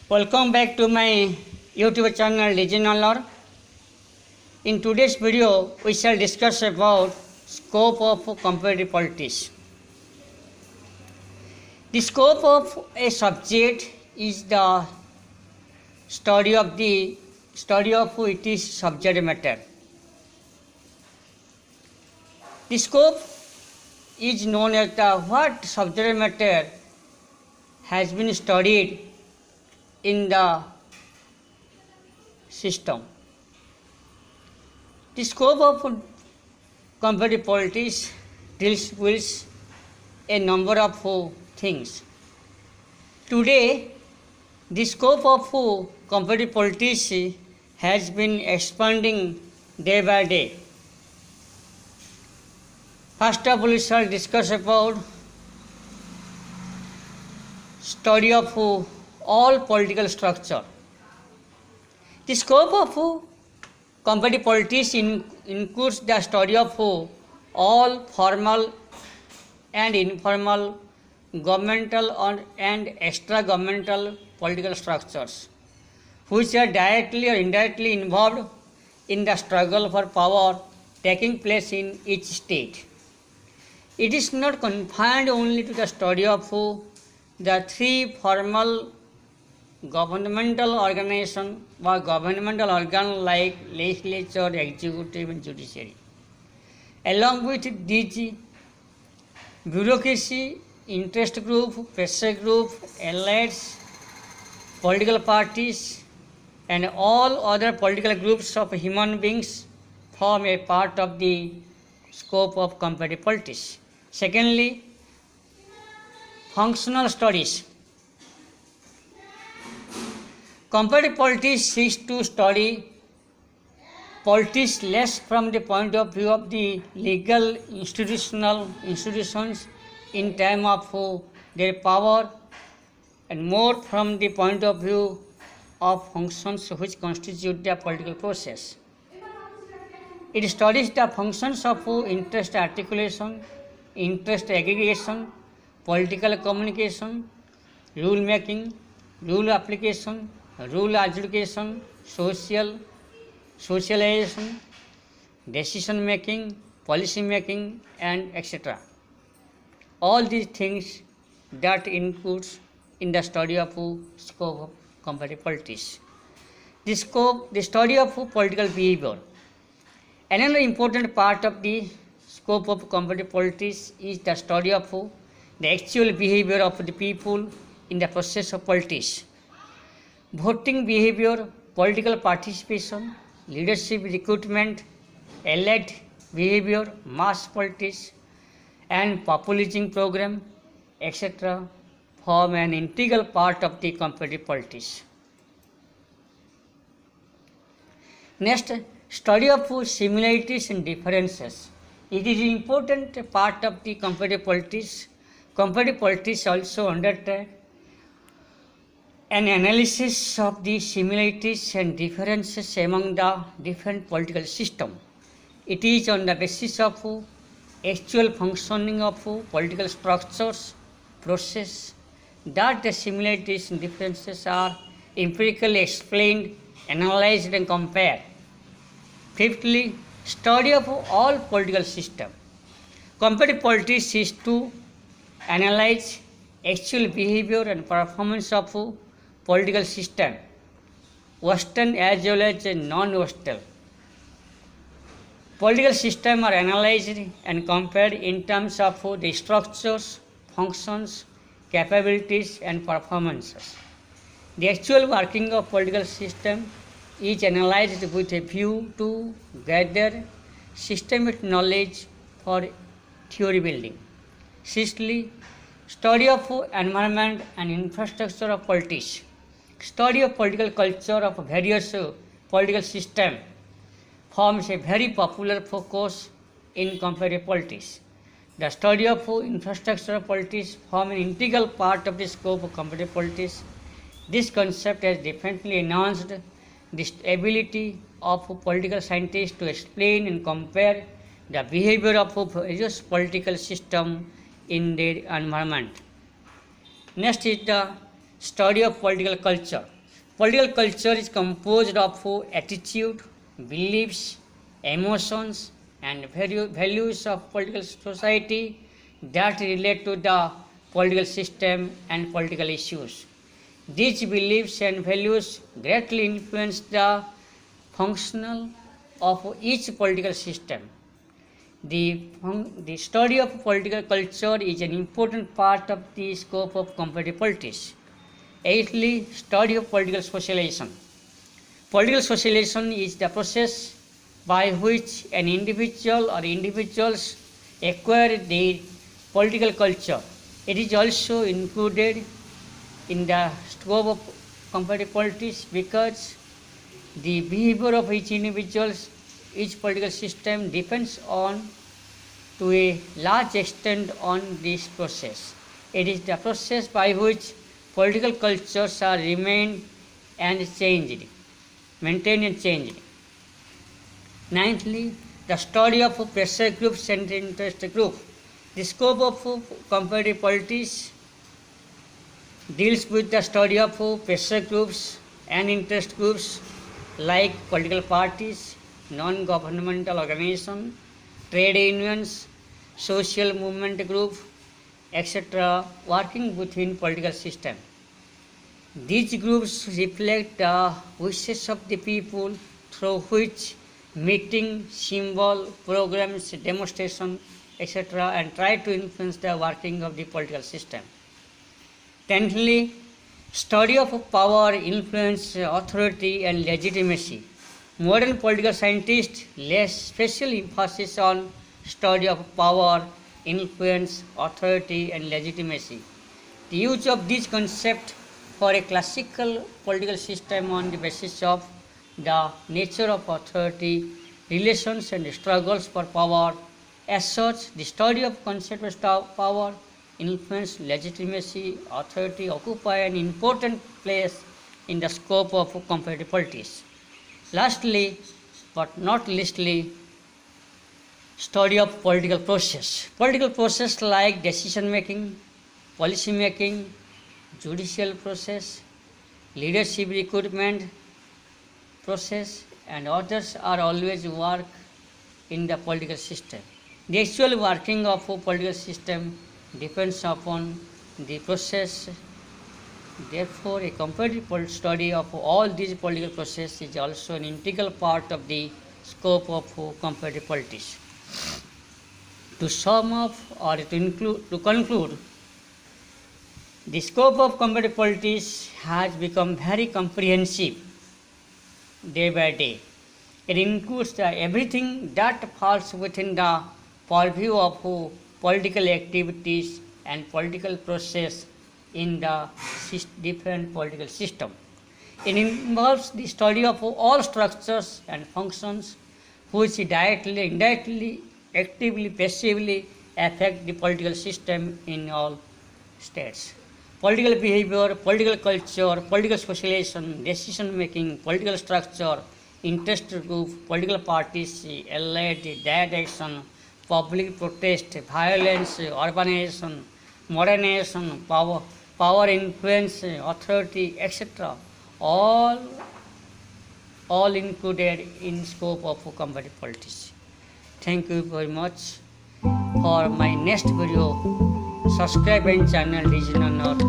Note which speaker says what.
Speaker 1: Welcome back to my YouTube channel Legionalor. In today's video, we shall discuss about scope of comparative politics. The scope of a subject is the study of its subject matter. The scope is known as the what subject matter has been studied in the system. The scope of comparative politics deals with a number of things. Today, the scope of comparative politics has been expanding day by day. First of all, we shall discuss about study of all political structure. The scope of comparative politics includes the study of all formal and informal governmental and extra-governmental political structures, which are directly or indirectly involved in the struggle for power taking place in each state. It is not confined only to the study of the three formal governmental organization or governmental organ like legislature, executive and judiciary. Along with these, bureaucracy, interest group, pressure group, allies, political parties and all other political groups of human beings form a part of the scope of comparative politics. Secondly, functional studies. Comparative politics seeks to study politics less from the point of view of the legal institutions in terms of their power and more from the point of view of functions which constitute the political process. It studies the functions of interest articulation, interest aggregation, political communication, rule making, rule application, rule adjudication, socialization, decision making, policy making and etc. All these things that includes in the study of scope of comparative politics. The study of political behavior. Another important part of the scope of comparative politics is the study of the actual behavior of the people in the process of politics. Voting behavior, political participation, leadership recruitment, allied behavior, mass politics and populism program, etc. form an integral part of the comparative politics. Next, study of similarities and differences. It is an important part of the comparative politics. Comparative politics also undertake an analysis of the similarities and differences among the different political systems. It is on the basis of actual functioning of political structures, process, that the similarities and differences are empirically explained, analyzed and compared. Fifthly, study of all political systems. Comparative politics is to analyze actual behavior and performance of political system, Western as well as non-Western. Political systems are analyzed and compared in terms of the structures, functions, capabilities and performances. The actual working of political system is analyzed with a view to gather systemic knowledge for theory building. Sixthly, study of environment and infrastructure of politics. Study of political culture of various political systems forms a very popular focus in comparative politics. The study of infrastructure of politics forms an integral part of the scope of comparative politics. This concept has definitely enhanced the ability of political scientists to explain and compare the behavior of various political systems in their environment. Next is the study of political culture. Political culture is composed of attitude, beliefs, emotions, and values of political society that relate to the political system and political issues. These beliefs and values greatly influence the functional of each political system. The study of political culture is an important part of the scope of comparative politics. Eighthly, study of political socialization. Political socialization is the process by which an individual or individuals acquire their political culture. It is also included in the scope of comparative politics because the behavior of each individual, each political system depends on to a large extent on this process. It is the process by which political cultures are remained and changed, maintained and changed. Ninthly, the study of pressure groups and interest groups. The scope of comparative politics deals with the study of pressure groups and interest groups like political parties, non-governmental organizations, trade unions, social movement groups, etc. working within political system. These groups reflect the wishes of the people through which meeting, symbol, programs, demonstration, etc. and try to influence the working of the political system. Tenthly, study of power, influence, authority and legitimacy. Modern political scientists lay special emphasis on study of power, influence, authority and legitimacy. The use of these concepts for a classical political system on the basis of the nature of authority, relations and struggles for power. As such, the study of concepts of power, influence, legitimacy, authority occupy an important place in the scope of comparative politics. Lastly, but not leastly, study of political process. Political process like decision making, policy making, judicial process, leadership recruitment process and others are always work in the political system. The actual working of a political system depends upon the process. Therefore, a comparative study of all these political processes is also an integral part of the scope of comparative politics. To sum up or to conclude, the scope of comparative politics has become very comprehensive day by day. It includes everything that falls within the purview of political activities and political process in the different political system. It involves the study of all structures and functions which directly, indirectly, actively, passively affect the political system in all states. Political behavior, political culture, political socialization, decision making, political structure, interest group, political parties, allied direction, public protest, violence, urbanization, modernization, power influence, authority, etc. all included in scope of comparative politics. Thank you very much. For my next video, subscribe my channel Regional North.